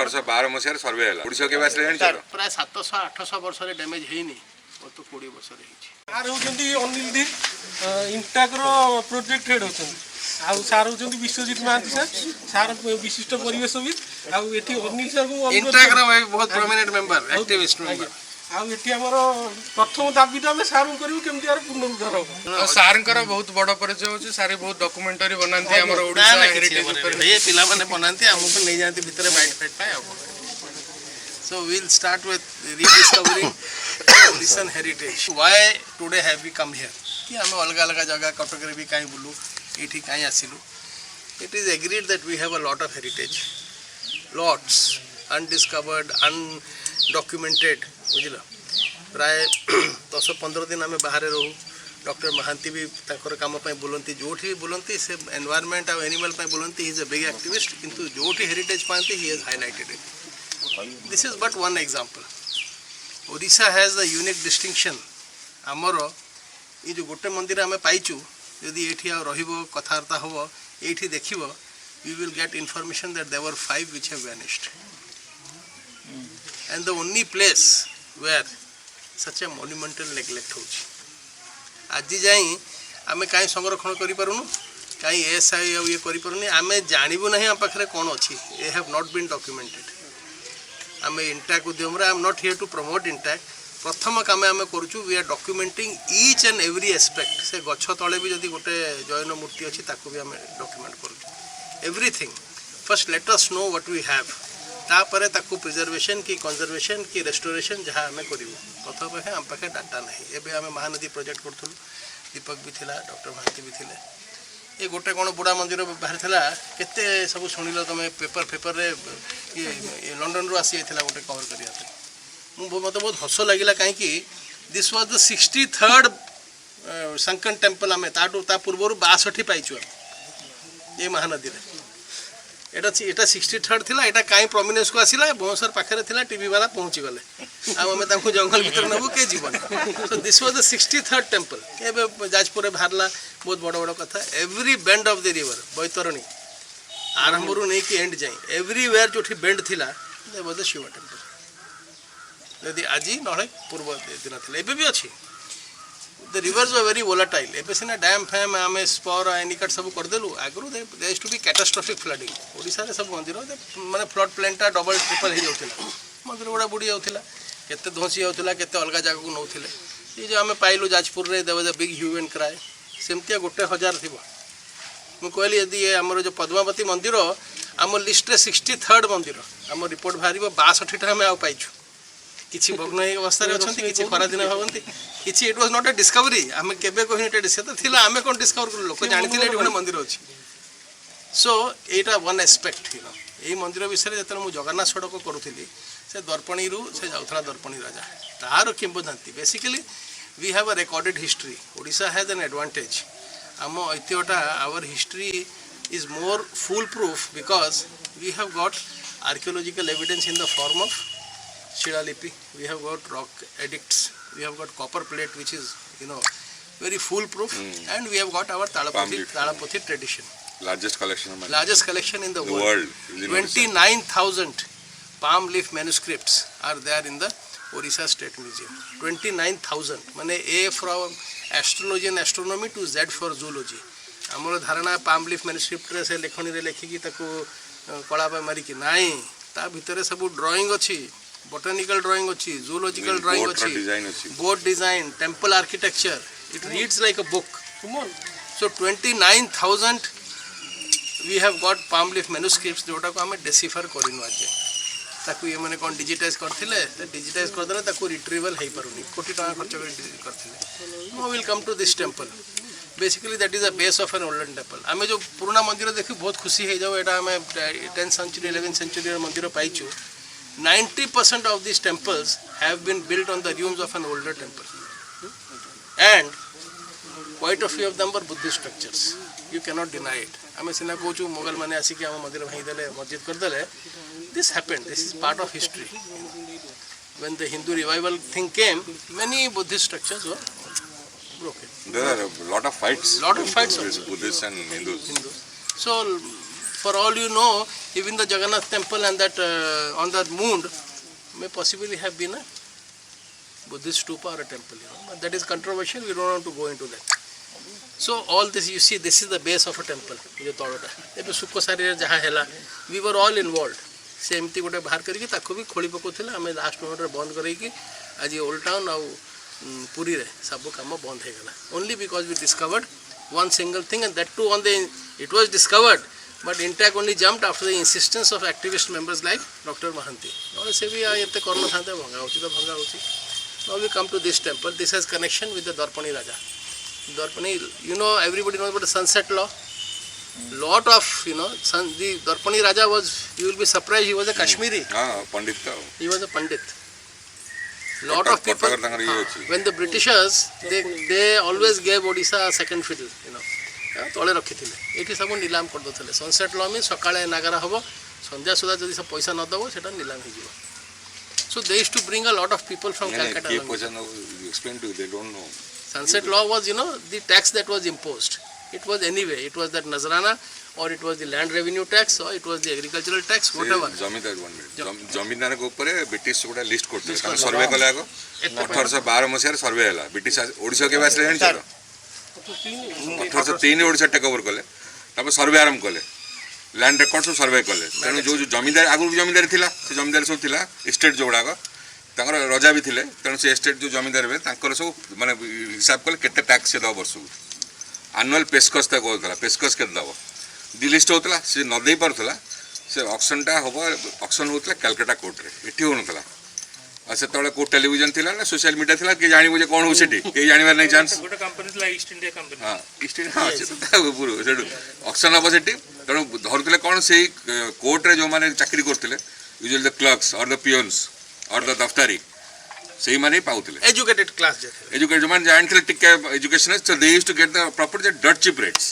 1812 मसीह सर्वे है ओडिशा के बास लेन चलो प्राय 700-800 वर्ष रे डैमेज हेनी और तो 20 वर्ष रे हिची आर होचंदी अनिल दी इंटाक रो प्रोजेक्ट हेड होचंदी आ सार होचंदी विश्वजीत महांती सर सार विशिष्ट परिवेशविद आ एठी अनिल सर को इंटाक रो बहुत प्रोमिनेंट मेंबर एक्टिविस्ट मेंबर आ एठी हमर प्रथम दाबीटा हम सार करियो केमति यार पुनरुद्धार हो सारंकर बहुत बड़ परिचय होची सारे बहुत डॉक्यूमेंटरी बनांती हमर ओडिशा हेरिटेज ऊपर ये पिला माने बनांती हमको नहीं जानती भीतर बाइट फाइट पाए अब so we'll start with rediscovering Odishan heritage why today have we come here कि हम अलग अलग जगह कटक रे भी काई बुलु एठी काई आसिलु it is agreed that we have a lot of heritage lots undiscovered undocumented बुझल प्राय 10-15 दिन आम बाहर रहू डॉक्टर महांती भी ताकर काम बुलती जो बुलती से एनवायरमेंट और एनिमल बुलती he is a big activist किंतु जो हेरिटेज पाती he has highlighted it this is but one example Odisha has a unique distinction आमर ये जो गोटे मंदिर आम पाइचु यदि ये रहिबो कथार्ता होबो एठी देखिबो you will get information that there were 5 which have vanished and the only place where such a monumental neglect होची आज जाई आमे काई संरक्षण करि पारुनु काई एसआई ये करि पारुनी आमे जानिबु नहीं हम पाखरे कोन अछि ए हैव नॉट बीन डॉक्यूमेंटेड आमे इंटैक उद्यम रे I am not here to promote INTACH प्रथम काम आमे करूछु we are documenting each and every aspect से गछ तळे भी जदी गोटे जैन मूर्ति अछि ताकू भी आमे डॉक्यूमेंट करूछु everything first let us know what we have तापर ताकू प्रिजर्वेशन की कंजर्वेशन की रेस्टोरेशन जहाँ आम करूँ कथा पाखे आम पाखे डाटा नहीं एवं आम महानदी प्रोजेक्ट करूँ दीपक भी थिला डॉक्टर महांती भी थिले ये गोटे कौन बुढ़ा मंदिर बाहर था केते सब शुणिल तुम पेपर पेपर रे ये लंडन रू आसी जाता गोटे कवर करने मत बहुत हस लगे कहीं this was the 63rd sunken temple आम ता पूर्व 62 पाइचु ये महानदी एटा 63rd थिला एटा काई प्रोमिनेंस को आसिला भोसर पाखरे थिला टीवी वाला पहुंची गले आ हमें तांको जंगल भीतर नबो के जीवन so this was the 63rd temple एबे जाजपुर बाहरला बहुत बड़ बड़ कथा every bend of the river Baitarani आरंभ रु नहीं कि एंड जाए एवरीवेयर जोठी बेंड थिला they was the Shiva temple यदि आजी नळे पूर्व दिन थिला एबे भी अछि the rivers were very volatile एबे सिना डैम फैम आमे स्पर एनिकट सब कर देलु आगरु there used to be catastrophic flooding Odisha रे सब मंदिर माने फ्लड प्लेनटा डबल ट्रिपल हे जाउथिला मंदिर गुडा बुडी जाउथिला केते धोसी जाउथिला केते अलगा जागा को नउथिले ये जो आमे पाइलु जाजपुर रे there was a big hue and cry सेमतिया गोटे 1000 थिबो मु कहली यदि ये हमर जो पद्मावती मंदिर हम लिस्ट रे 63rd मंदिर हम रिपोर्ट भारिबो 62 टा हम आ पाइछु किछि भग्न अवस्था रे अछंती किछि खरा दिन भावंती किछि it was not a discovery हमें केबे कोहि एटा से तो थिला हमें कोन डिस्कवर कर लोक जानिथिले एटा मंदिर अछि सो एटा वन एस्पेक्ट हिनो एई मंदिर विषय जतन मु जगन्नाथ सड़क करूथिली से दर्पणी रु से जाउथला दर्पणी राजा तार किंबदंती basically we have a recorded history Odisha has an advantage हम ऐतिह्यटा our history is more foolproof because we have got archaeological evidence in the form of Shilalipi, we have got rock edicts, we have got copper plate which is very foolproof and we have got our Talapothi tradition. Largest collection in the world. 29,000 palm leaf manuscripts are there in the Orissa State Museum. 29,000 माने A from astrology and astronomy to Z for zoology. आमर धारणा palm leaf manuscript रे से लेखनी रे लेखिकी ताको कला पे मारी कि नाही ता भितरे सब ड्राइंग अछि botanical drawing अच्छी zoological drawing अच्छी boat design temple architecture it reads like a book so 29,000 we have got palm leaf manuscripts जोटा को हमें decipher करिनु आज ताकू ये माने कोन डिजिटाइज करथिले डिजिटाइज कर देले ताकू रिट्रीवल हे परुनी कोटी टका खर्च करथिले no will come to this temple basically that is a base of an olden temple आमे जो पुराना मंदिर देखि बहुत खुशी हे जाओ एटा हमें 10th century 11th century मंदिर पाइछु 90% of these temples have been built on the ruins of an older temple and quite a few of them were Buddhist structures you cannot deny it ame sina kochu Mughal mane asiki am mandir bhai dele masjid kar dele this happened this is part of history when the Hindu revival thing came many Buddhist structures were broken there are a lot of fights also. Buddhists and Hindus so For all you know, even the Jagannath temple and that on the moon may possibly have been a Buddhist stupa or a temple. But that is controversial. We don't want to go into that. So all this, you see, this is the base of a temple. ये तौरटा एबे सुको सारी जहाँ हैला we were all involved. से एमती गोटे बाहर करके ताको भी खोली पकोथिला हमें लास्ट मोमेंट रे बंद करैकी आज ओल्ड टाउन आ पुरी रे सब काम बंद हे गला only because we discovered one single thing, and that too on the it was discovered, but Intac only jumped after the insistence of activist members like Dr. Mahanti. No, se bhi yete karna thante bhanga hochi to bhanga hochi. Now we come to this temple. This has connection with the Darpani Raja. Darpani, you know, everybody knows about the sunset law. Lot of, you know, the Darpani Raja was, you will be surprised, he was a Kashmiri. Pandit. He was a Pandit. Lot of people, when the Britishers, they always gave Odisha a second fiddle, you know. तले रखिथिले एठी सब नीलाम कर दथले sunset law में सकाळे नागरा हबो संध्या सुधा जदी सब पैसा न दबो सेटा नीलाम हे जिवो. So they used to bring a lot of people from Calcutta. Explain to you, they don't know. Sunset law was, you know, the tax that was imposed. It was anyway, it was that Nazrana, or it was the land revenue tax, or it was the agricultural tax, whatever. जमींदार one minute. जमींदार को ऊपर British गोटा list करते हैं. सर्वे कले आगो 1812 मसिया सर्वे हला. ब्रिटिश ओडिसा के बास लेन चलो. 1803 ओडिसा टेक ओवर कले. तब सर्वे आरंभ कले. लैंड रिकॉर्ड सब सर्वे कले. तेणु जो जमींदार आगु जमींदार थिला से जमींदार सब थिला स्टेट जोड़ाक तांकर राजा भी थिले. तेणु से स्टेट जो जमींदार बे तांकर सब माने हिसाब कले केते टैक्स से दो वर्ष आनुअल पेस्कस तक होता पेस्कस के दब दी लिस्ट होता सी न दे पार्ला से ऑक्शनटा हम ऑक्शन होता कलकत्ता कोर्ट रे एठी होनतला आ से तळे कोर्ट टेलीविजन थिला ना सोशल मीडिया थिला के जानि बुझे कोन हो सेठी के जानिबार नै चांस गोटे कंपनी ला ईस्ट इंडिया कंपनी हां ईस्ट इंडिया हां से पूरा सेठू ऑक्शन हो सेठी तणु धरतले कोन से कोर्ट रे जो माने चाकरी करथिले यूजुअली द क्लर्क्स और द पियन्स और द दफ्तारी सही माने पाउथिले Educated class जे एजुकेटेड मान जानथिले टिके education so they used to get the property at that cheap rates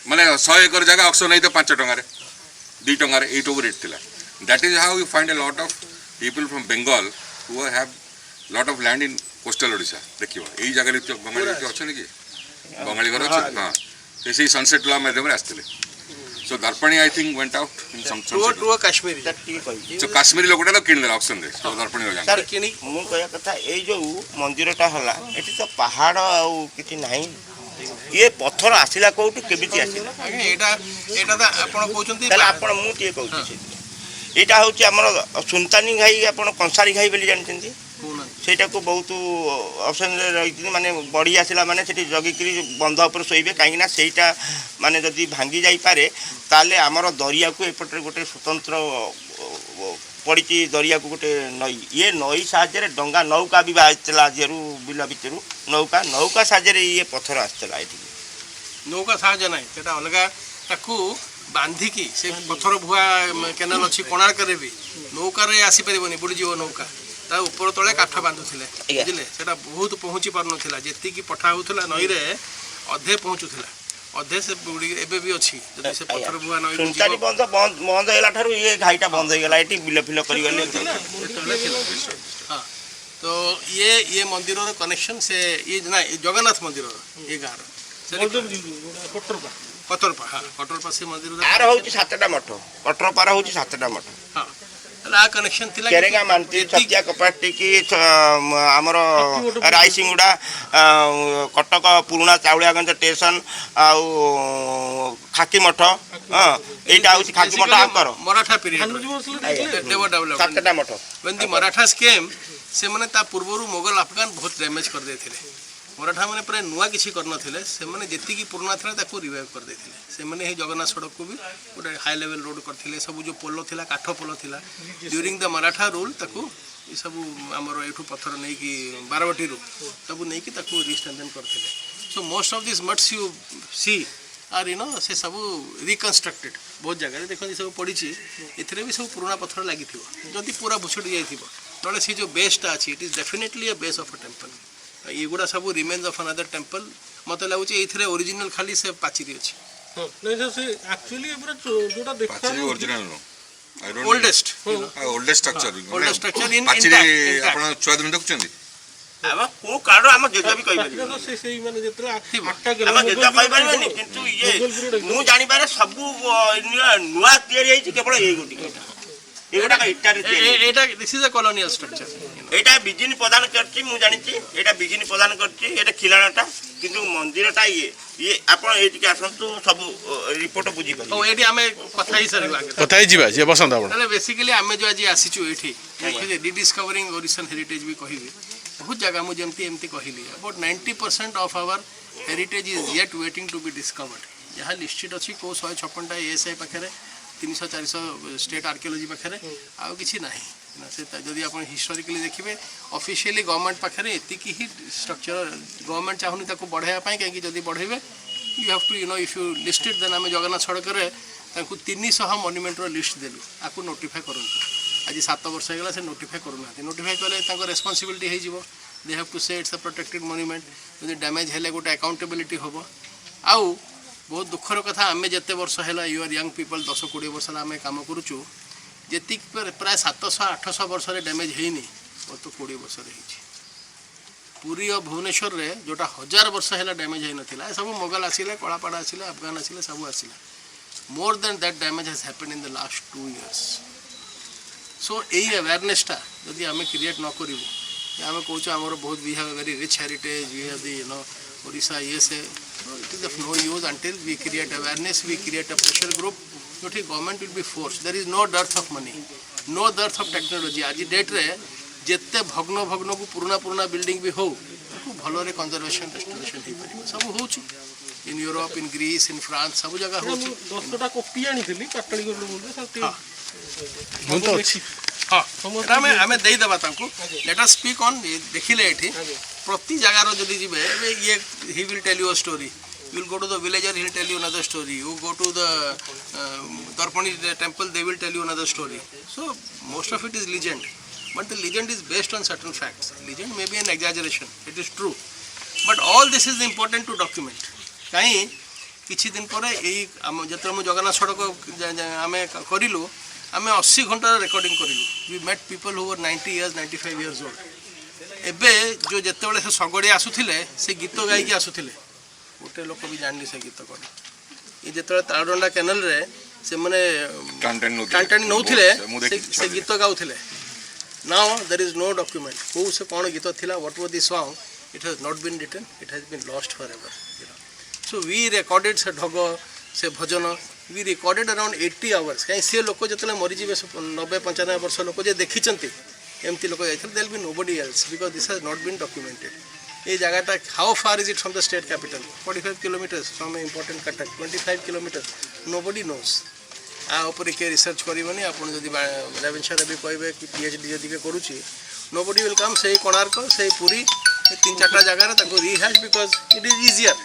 माने 100 एकड़ जगह ऑक्शन नहीं तो 5 टका रे 2 टका रे 8 ओवर रेट थिला. That is how you find a lot of people from Bengal who have lot of land in coastal Odisha. देखियो एई जगह रे बंगाली के अछन कि बंगाली घर अछि हां से सनसेट लॉ माध्यम रे आस्थिले. So Darpani I think went out in some to a Kashmiri. So Kashmiri लोगोटा तो किन दे ऑक्शन दे so Darpani हो सर किनी मु कहया कथा ए जो मंदिरटा हला एठी तो पहाड़ आ किछि नाही ये पत्थर आसिला कोउटु केबिति आसिला एटा तो आपण कहउचंती तले आपण मु टिए कहउछि एटा होछि हमर सुनतानी घाई आपण कंसारी घाई बेली जानचंती सेटा को बहुत ऑप्शन रही माने बढ़ी आसिला माने सेठी जगिकरी बंध ऊपर सोइबे काहे ना सेटा माने जदी भांगी जाई पारे ताले हमर दरिया को एपटरे गोटे स्वतंत्र पड़ी दरिया को गोटे नई ये नई साहाଯ୍ୟରେ डंगा नौका भी बाचला जेरु बिला भितरु नौका साहाଯ୍ୟରେ ये पत्थर आसला एठी नौका साहाଯ୍य नाही सेटा अलगा ताकू बांधिकी से पत्थर भुआ केनाल अछि कोणार्क रे भी नौका रे आसी परिबनी बुडी जीव नौका ता ऊपर तले काठ बांधुथिले बुझिले सेटा बहुत पहुंची पार नथिला जेति की पठा होथला नई रे अधे पहुंचुथिला अधे से बुडी एबे भी अछि जदि से पत्थर भुआ नई सुनतानी बंद हैला थारु ये घाईटा बंद हो गेला एठी बिल फिल करि गले हां तो ये मंदिर रो कनेक्शन से ये ना जगन्नाथ मंदिर रो ये गार कटरपा हां कटरपा से मंदिर आर होची 7टा मठ कटरपा रा होची 7टा मठ हां ला कनेक्शन थिला केरेगा मानती सत्या कपाटी की हमर रायसिंगुडा कटक पुराना चाउलियागंज स्टेशन आउ खाकी मठ हां एटा होची खाकी मठ आकर मराठा पीरियड देव डेवलप 7टा मठ व्हेन द मराठास केम से माने ता पूर्वरु मुगल अफगान बहुत डैमेज कर देथिले. मराठा माने प्राय नुआ किछि करन थिले से माने जेति की पुराना थिला ताको रिवाइव कर देथिले. से माने हे जगन्नाथ सड़क को भी गोटे हाई लेवल रोड करथिले. सब जो पोलो थिला काठ पोलो थिला ड्यूरिंग द मराठा रूल ताको ई सब हमर एठू पत्थर नै कि बारवटी रो सब नै कि ताको रिस्ट्रेंथन करथिले. So most of this mutts you see are you know say सब रिकंस्ट्रक्टेड बहुत जगह देखो ये सब पड़ी एथिरे भी सब पुराना पत्थर लागि थिबो जदि पूरा भुसुडी जाई थिबो नले सी जो बेसटा अछि it is definitely a base of a temple. ये गुडा सब रिमेन्स ऑफ अनदर टेंपल मते लागुची एथिरे ओरिजिनल खाली से पाचिरी अछि. हां नै से एक्चुअली पूरा जोटा देखा पाचिरी original no I don't oldest oldest structure in पाचिरी आपण छुआ दिन देखुचंदी ଆମ କୋଉ କାରଣ ଆମ ଜେଜେ ବି କହିପାରିବେ ସେଇ ମାନେ ଯେତେବେଳେ ଆଟାକ୍ ଆମ ଜେଜେ କହିପାରିବେନି କିନ୍ତୁ ଇଏ ମୁଁ ଜାଣିବାରେ ସବୁ ନୂଆ ତିଆରି ହେଇଛି କେବଳ ଏଇ ଗୋଟିକ ଏଗୁଡା ଇଟାରେ এটা this is a colonial structure ଏଇଟା ବିଜିନି ପ୍ରଦାନ କରିଛି ମୁଁ ଜାଣିଛି ଏଇଟା ବିଜିନି ପ୍ରଦାନ କରିଛି ଏଇଟା ଖିଲାଣଟା କିନ୍ତୁ ମନ୍ଦିରଟା ଇଏ ଆପଣ ଏଇଠିକି ଆସନ୍ତୁ ସବୁ ରିପୋର୍ଟ ବୁଝିପାରିବେ ଓ এটি আমি কথা হি সারিবা আগে କଥା ହେଇଯିବା ଯିଏ ବସନ୍ତ ଆପଣ তাহলে বেসিক্যালি আমি যে আজি আসিছু এটি দেখে রিডিসকভারিং ওরিজিন হেরিটেজ भी কহিবি बहुत जगह मु जेमती एमती कहली about 90% of our heritage is yet waiting to be discovered जहाँ लिस्टेड अच्छी कौ 156टा एएसआई पाखे 300-400 स्टेट आर्कियोलॉजी पाखे आउ किसी ना से जदि आप हिस्टोरिकली देखिए ऑफिशियली गवर्नमेंट पाखे एतिकी ही स्ट्रक्चर गवर्नमेंट चाहूनी ताको बढ़ाया कहीं जदि बढ़ेबे you have to if you listed then आम जगन्नाथ सड़क 300 मॉन्यूमेंटर लिस्ट देलु आपको नोटिफाई करूँ आज 7 वर्ष होगा से नोटिफाई करूना नोटिफाई कले रेस्पॉन्सिबिलिटी हो दे हैव टू से इट्स अ प्रोटेक्टेड मॉन्यूमेंट जब डैमेज है गोटे अकाउंटेबिलिटी हम आउ बहुत दुखर कथा आम जिते वर्ष है यू आर यंग पीपल 10-20 वर्ष आम कम करुचु जी प्राय 700-800 वर्ष डैमेज होनी वो तो 20 वर्ष पुरी और भुवनेश्वर रे जोटा 1000 वर्ष है डैमेज हो ना सब मोगल आसिले कलापाड़ आसिले अफगान आसिले सब आसिला more than that damage has happened in the last 2 years so यही अवेयरनेसटा जदि आम क्रिएट न करूँ आम कौच आम बहुत we have very rich heritage we have the Odisha ये say it is of no use until we create awareness we create a pressure group जो government will be force there is no dearth of money no dearth of technology आज date रे जिते भग्न भग्न को पुराना building भी हो भल conservation restoration हो पार सब हो in Europe in Greece in France सब जगह हो 10टा कॉपी आनी पाटली ମୁଁ ତ ଅଛି हाँ आम देदेबा लेट अस स्पीक ऑन देखिले ये प्रति जगार जदि जी ये he will tell you a story you will go to the villager he will tell you another story you go to the Darpani temple they will tell you another story so most of it is legend but the legend is based on certain facts legend may be an exaggeration it is true but all this is important to document कहीं किछि दिन पर जो जगन्नाथ सड़क आम करूँ आम 80 घंटा रेकर्डिंग करूँ we met people who were 90 years 95 years old एबे जो जिते से सगड़े आसुले से गीत गायिकी आसुले गोटे लोक भी जानली से गीत कौन ये जो तारडंडा कैनाल रे से माने कंटेंट नौथिले से गीत गाउथिले now there is no document हु से कौन गीत थिला what was this song it has not been written it has been lost forever so we recorded से ढग से भजन वी रिकॉर्डेड अराउंड 80 hours कहीं सी लोक जो मरीजे 90-95 वर्ष लोक जो देखी एमती लोक जाते देल be nobody else because this has not been documented ये जगहटा how far is it from the state capital 45 kilometers from important Cuttack 25 kilometers nobody knows आपर किए रिसर्च करनी आप रेवेन्सा भी कहे कि PhD जदि करुच्ची नोबडी विल कम से कोणार्क से पुरी 3-4टा जगह रिहाज बिकॉज इट इज इजियर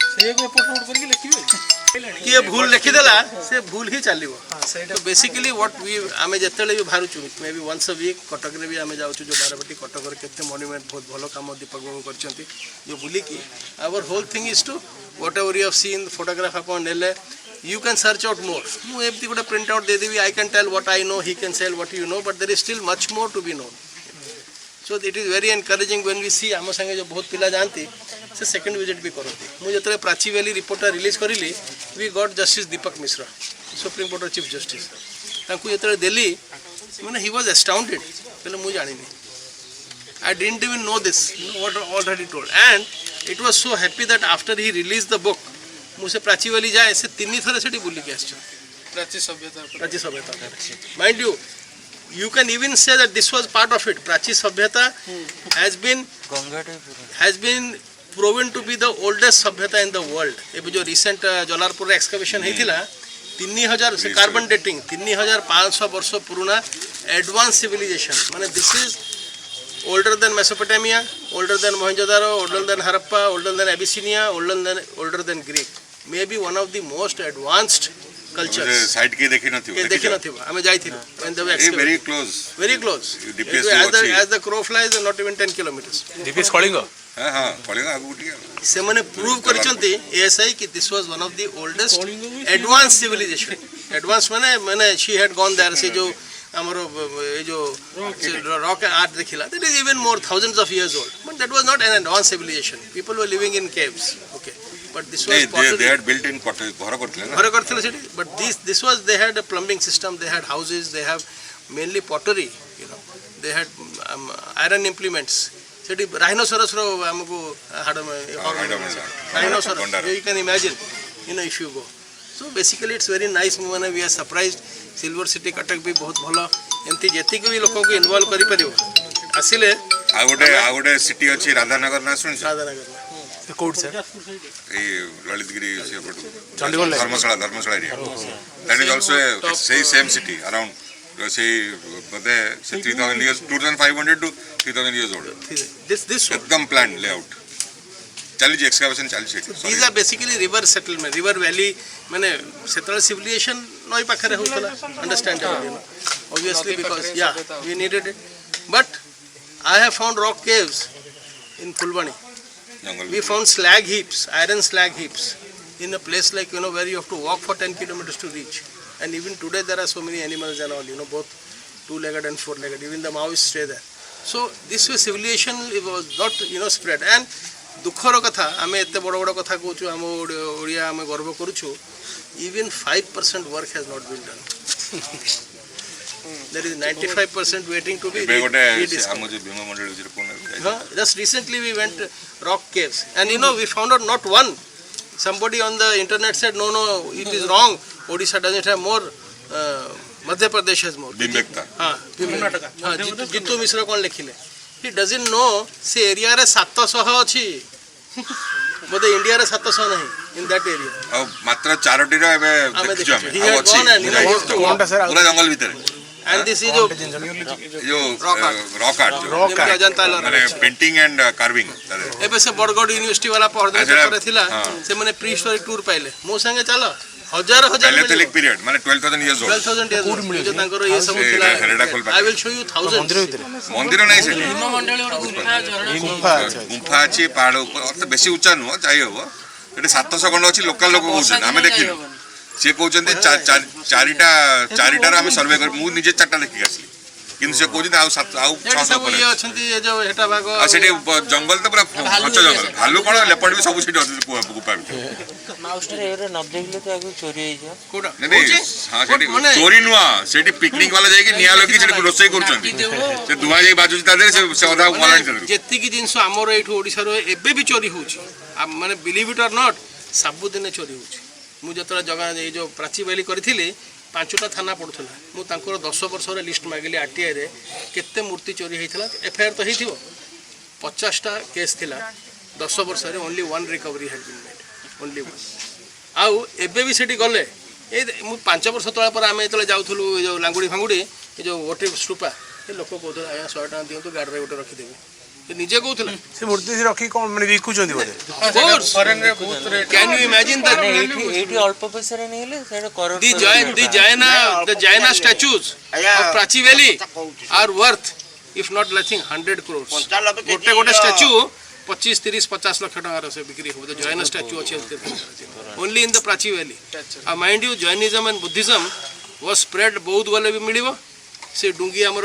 किए भूल लिखिदेला से भूल ही चलो बेसिकली व्हाट वी आम जिते भी बाहर maybe once a week Cuttack भी आम जाऊँ जो बारवाटी कटक केते मॉन्यूमेंट बहुत भल कम दीपक बाबू कर बुलिकी our whole thing is to whatever you have seen photograph आप नेले you can search out more मुझे गोटे प्रिंट आउट देदेवी I can tell what I know he can sell what you know but there is still much more to be known so it is very encouraging when we see आम संगे जो बहुत पिला जानती से second visit भी करती मुझे जो प्राची वैली रिपोर्टा रिलीज करी we got justice Dipak Misra Supreme Court chief justice जो देली मैंने ही वाज एस्टाउंडेड पहले मुझे जानी I didn't even know this what already told and it was so happy that after he release the book मुझे Prachi valley जाए से 3 थर से बुलिकी आस प्राची सभ्यता mind you can even say that this was part of it Prachi Sabhyata has been proven to be the oldest Sabhyata in the world एबे जो recent जलारपुर excavation हेतिला 3000 से carbon dating 3500 वर्ष पुराना एडवांस सिविलाइजेशन माने this is older than Mesopotamia older than Mohenjo-daro older than Harappa older than Abyssinia older than Greek maybe one of the most advanced cultures side के देखि नथिबो हमें जाइथिलो when they were excavating very close as the crow flies not even 10 kilometers DPS Kalinga हां कलिंग आगु गुटिया से माने prove करचंती ASI कि this was one of the oldest advanced civilization advanced माने she had gone there से जो हमरो ये जो रॉक आर्ट देखिला that is even more thousands of years old but that was not an advanced civilization. People were living in caves. Okay, but this was they pottery. had built in ଘର କରିଥିଲେ ନା ଘର କରିଥିଲେ ସେଠି, but this was, they had a plumbing system, they had houses, they have mainly pottery, you know, they had iron implements. ସେଠି ରାଇନୋସରସ୍ର ଆମକୁ ରାଇନୋସରସ୍, you can imagine, you know, if you go. So basically it's very nice. ମାନେ we are surprised. Silver City Cuttack ବି ବହୁତ ଭଲ, ଏମିତି ଯେତିକି ବି ଲୋକଙ୍କୁ involve କରିପାରିବ ଆସିଲେ। ଆଉ ଗୋଟେ ସିଟି ଅଛି ରାଧାନଗର ନା ଶୁଣିଛ? ରାଧାନଗର କୋଉଠି ସାର୍? ଏଇ ଲଳିତଗିରି ଚଣ୍ଡିଗଡ଼ ଧର୍ମଶାଳା ଏରିଆ। that is also ସେଇ ସେମ୍ ସିଟି around ସେଇ ବୋଧେ 3000 years 2500 to 3000 years old this एकदम प्लान लेआउट ଚାଲିଛି, ଏକ୍ସକାଭେସନ ଚାଲିଛି। these are basically river settlement, river valley, ମାନେ ସେତେବେଳେ civilization ନଈ ପାଖରେ ହଉଥିଲା, understandable, you know, obviously, because yeah, we needed it. But I have found rock caves in Fulbani. ଜଙ୍ଗଲ We found slag heaps, iron slag heaps, in a place like, you know, where you have to walk for 10 kilometers to reach. And even today there are so many animals and all, you know, both two-legged and four-legged. Even the Maoists stay there. So this way civilization was not, you know, spread. And ଦୁଃଖର କଥା, ଆମେ ଏତେ ବଡ଼ ବଡ଼ କଥା କହୁଛୁ, ଆମ ଓଡ଼ିଆ ଆମେ ଗର୍ବ କରୁଛୁ, even 5% work has not been done. There is 95% waiting to be rediscovered. Just recently we went rock caves, and you know, we found out not one. Somebody on the internet said, no, it is wrong. Odisha doesn't have more. Madhya Pradesh has more. Jitu Misra kon lekhile. He doesn't know se area re 700 ଅଛି. ବୋଧେ ଇଣ୍ଡିଆରେ 700 ନାହିଁ in that area. ଆଉ ମାତ୍ର 4ଟି ର ଏବେ ଦେଖିଛୁ ଆମେ, ଆଉ ଅଛି ପୁରା ଜଙ୍ଗଲ ଭିତରେ। And this is जो रॉक आर्ट माने पेंटिंग एंड कार्विंग एबे से बरगढ़ यूनिवर्सिटी वाला पढ़दे करे थिला, से माने प्री हिस्टोरिक टूर पाइले मो संगे चलो हजार पैलेथोलिक पीरियड माने 12000 इयर्स ओल्ड 12000 इयर्स जो तांकर ये सब थिला। I will show you thousands मंदिर नहीं से गुफा अछि पहाड़ ऊपर तो बेसी ऊंचा नुह जाई हो एटे 700 खंड अछि लोकल लोक कहउछन हमें देखिनु से कहउछन चारिटा आम सर्वे कर मु निजे 4टा देखि आसली किंतु से कहउछन आउ 600 पर ये अछंती ये जो हेटा भाग आ सेठी जंगल तो पूरा खच जंगल भालू कोन लेपर्ड भी सब सेठी अछि गुफा में माउस्टर एरे न देखले तो आगु चोरी होई जा कोडा नहीं हां सेठी चोरी नुआ सेठी पिकनिक वाला जाई कि निया लगी सेठी रोसई करछन से दुआ जाई बाजू ता दे से अधा मलाणी चल जेति की जिंस हमर एठो ओडिसा रो एबे भी चोरी होउची माने बिलीव इट और नॉट सब दिन चोरी होउची। मु जतरा जगह ये जो प्राची वैली करथिले 5टा थाना पड़थला मु तांकर 10 वर्ष रे लिस्ट मागिली आरटीआई रे केते मूर्ति चोरी हेइथला एफआईआर तो हेइथिबो 50टा केस थिला 10 वर्ष रे only one recovery had been made only one. आउ एबे भी सेठी गले ए मु 5 वर्ष तळा पर आमे तळे जाउथलु जो लांगुडी फांगुडी ए जो वोटे स्तूपा ए लोक कहथला आया 100 टका दियंतु गाडी रे गोटे रखि देबे ए निजे कहथला से मूर्ति रखी कोन माने विकुचंदी बोले कोर्स फॉरेन रे बहुत rate. Can you imagine that एठी अल्प पैसा रे नेले सेटा crore the Jaina statues of Prachi Valley are worth if not nothing 100 crores. गोटे स्टैच्यू 25 30 50 लाख टका से बिक्री हो जैन स्टैच्यू अच्छे only in the Prachi valley. Mind you Jainism and Buddhism was spread बहुत गले भी मिलिबो से डुंगी हमर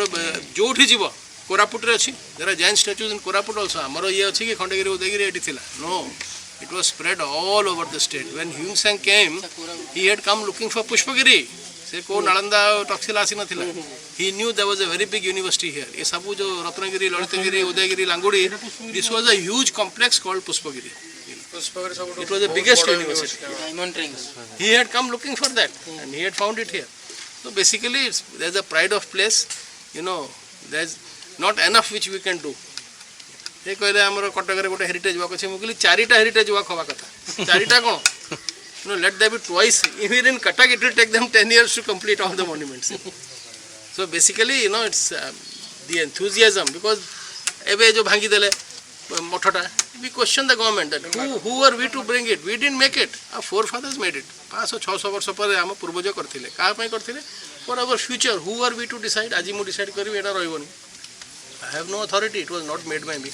जोठी जीव कोरापुट रे अछि there are Jain statues in Koraput also हमर ये अछि कि खंडगिरी उदयगिरी एठी थिला no it was spread all over the state. When Hume Sang came he had come looking for Pushpagiri से को नालंदा टक्सिला आसी नथिला he knew there was a very big university here ये सब जो Ratnagiri Lalitgiri Udayagiri Langudi this was a huge complex called Pushpagiri. It was the biggest university. Diamond rings He had come looking for that and he had found it here. So basically there's a pride of place, you know, there's not enough which we can do. ये कहले हमर कटक रे गोटे heritage वाक छै मुकली 4टा heritage वाक होबा कथा 4टा कोन you know let there be twice even in Cuttack it will take them 10 years to complete all the monuments. So basically you know it's the enthusiasm because ebe jo bhangi dele mothata we question the government that who are we to bring it, we didn't make it, our forefathers made it 500 600 वर्ष पर हम पूर्वज करथिले का पय करथिले for our future who are we to decide aji mu decide karibi eta roiboni. I have no authority, it was not made by me,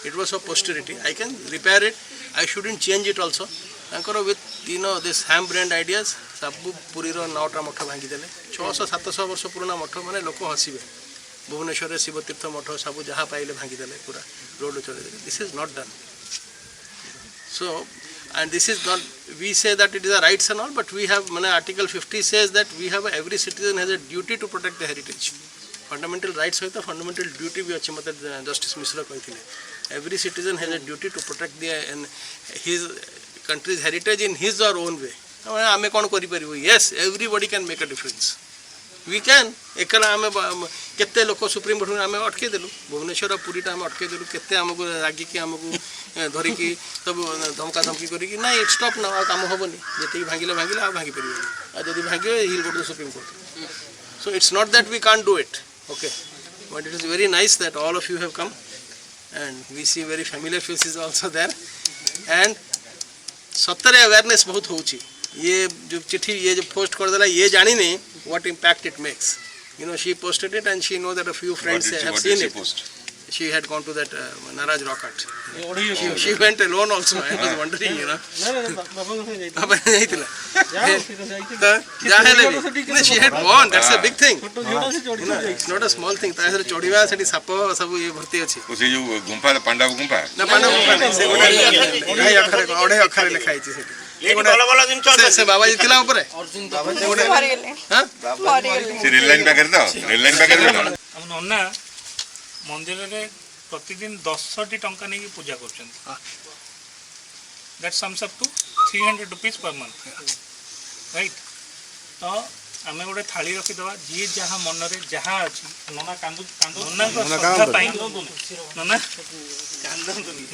it was for posterity. I can repair it, I shouldn't change it also. ତାଙ୍କର with you know this ham brand ideas ସବୁ ପୁରୀର 9ଟା ମଠ ଭାଙ୍ଗି ଦେଲେ 600 700 ବର୍ଷ ପୁରୁଣା ମଠ ମାନେ ଲୋକ ହସିବେ भुवनेश्वर में शिवतीर्थ मठ सब जहाँ पाइले भांगीदेले पूरा रोड चलेदेले this is not done so and this is not we say that it is a rights and all but we have mane article 50 says that we have every citizen has a duty to protect the heritage fundamental rights hoita fundamental duty भी अच्छे मत justice Mishra कहथिले every citizen has a duty to protect the his country's heritage in his or own way आमे कोन करि परिबो yes everybody can make a difference we can एकला आमे केते लोक supreme court आमे अटके देलु भुवनेश्वर पुरीटा आमे अटके देलु केते हमको रागी कि हमको धरि कि सब धमका धमकी करी कि नहीं स्टॉप ना काम होबनी जेते भांगिले आ भांगी परिबो आ जदी भांगे हिल go to supreme court so it's not that we can't do it okay but it is very nice that all of you have come and we see very familiar faces also there and सत्तर awareness बहुत होची ये जो चिट्ठी ये जो post कर देला ये जानी नहीं what impact it makes you know she posted it and she know that a few friends have seen it she had gone to that Naraj rock art she went alone also I was wondering you know बाबा जाइतिला जा हेले she had gone that's a big thing it's not a small thing ताहर चोडीवा सेठी साप सब ये भर्ती अछि उसी जो गुंफा पांडव गुंफा ना पांडव गुंफा से ओडे अखर लिखा आइछि सेठी से बाबा जी थिला ऊपर अर्जुन बाबा जी ओडे हां से रेल लाइन पाकर दो नन्ना मंदिर रे प्रतिदिन 10 टंका नहीं पूजा कर that sums up to 300 rupees per month right तो आम गोटे थाली रखीदे जी जहाँ मन रे जहाँ अच्छी नना कांदू नना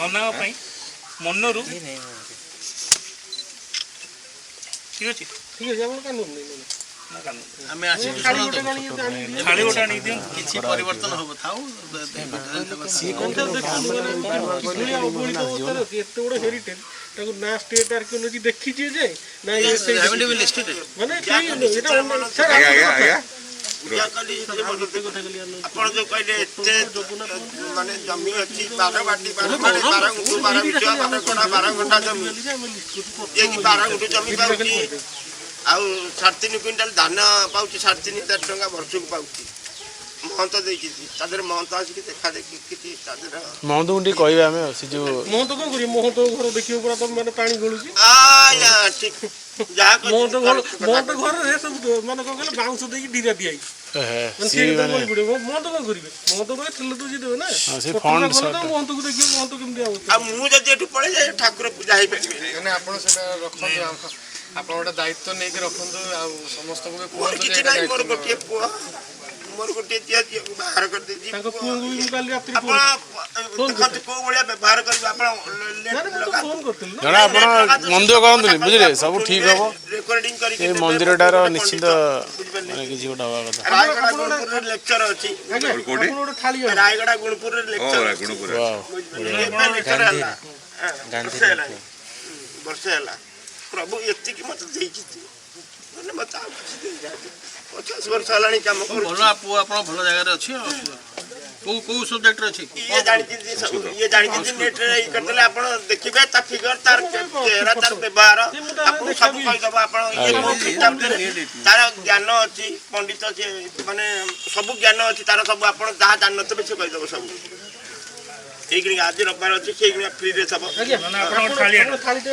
नना मनरू ठीक अच्छे ठीक है आपण कानून नहीं हमें आसी थाली गोटा नहीं दियो किछि परिवर्तन हो थाउ सी कोनता एते बड़ हेरिटेज ताको ना स्टेट आर्कियोलॉजी देखि जे जे ना ये से हैवंट बीन लिस्टेड माने एटा सर आया पूजा कली आपण जो कहले एते माने जमी अछि 12 बाटी 12 गुंठू 12 बिचवा 12 घंटा जमी ये कि 12 गुंठू जमी पाउची आउ 3.5 क्विंटल धान पाउची 3.5 टंका वर्षक पाउची महंत देछि तादर महंत आसी कि देखा देखि किति तादर महंत उंडी कहबे हमें से जो मोहतो को करी मोहतो घर देखियो पूरा तो माने पानी गळुची आया ठीक जा मोहतो घर रे सब माने को कहले बाउंस देकी डीरा दियाई सी माने मोहतो को करिवे मोहतो को थले तो जी देबे ना से फंड मोहतो को देखियो मोहतो केमदी आवत आ मु जदि एठु पळे जाय ठाकुर पूजा हे पेटबे माने आपण सेटा रखନ୍ତୁ आपण गोटे दायित्व नहीं रखନ୍ତୁ आ समस्त को मोर किछि नाही मोर गोटे पुआ मोर गोटे दिया बाहर कर दे जी ताको पुओ भी काली रात्रि आपण देखत को बळिया व्यवहार करबे आपण ना फोन करथिल ना जणा आपण मंदिर करंतु बुझिले सब ठीक हबो रेकॉर्डिंग करी ए मंदिरटार निश्चित माने किछि गोटा हवा कथा रायगड़ा गुणपुर रे लेक्चर अछि कोडी आपण थाली रायगड़ा गुणपुर रे लेक्चर ओ गुणपुर वाह लेक्चर है गांधी वर्ष है प्रभु एति की मत देछि माने मत 50 वर्ष हलानी काम कर बोलो आप भलो जगह रे अछि को सब्जेक्ट रे अछि ये जानि नेट रे करतले आपण देखिबे ता फिगर तार चेहरा तार व्यवहार आपण सब कहि दबा आपण ये तार ज्ञान अछि पंडित अछि माने सब ज्ञान अछि तार सब आपण जहा जानत बे से कहि दबो सब ठीक रे आज रविवार अछि ठीक रे फ्री रे सब आज्ञा आपण थाली टे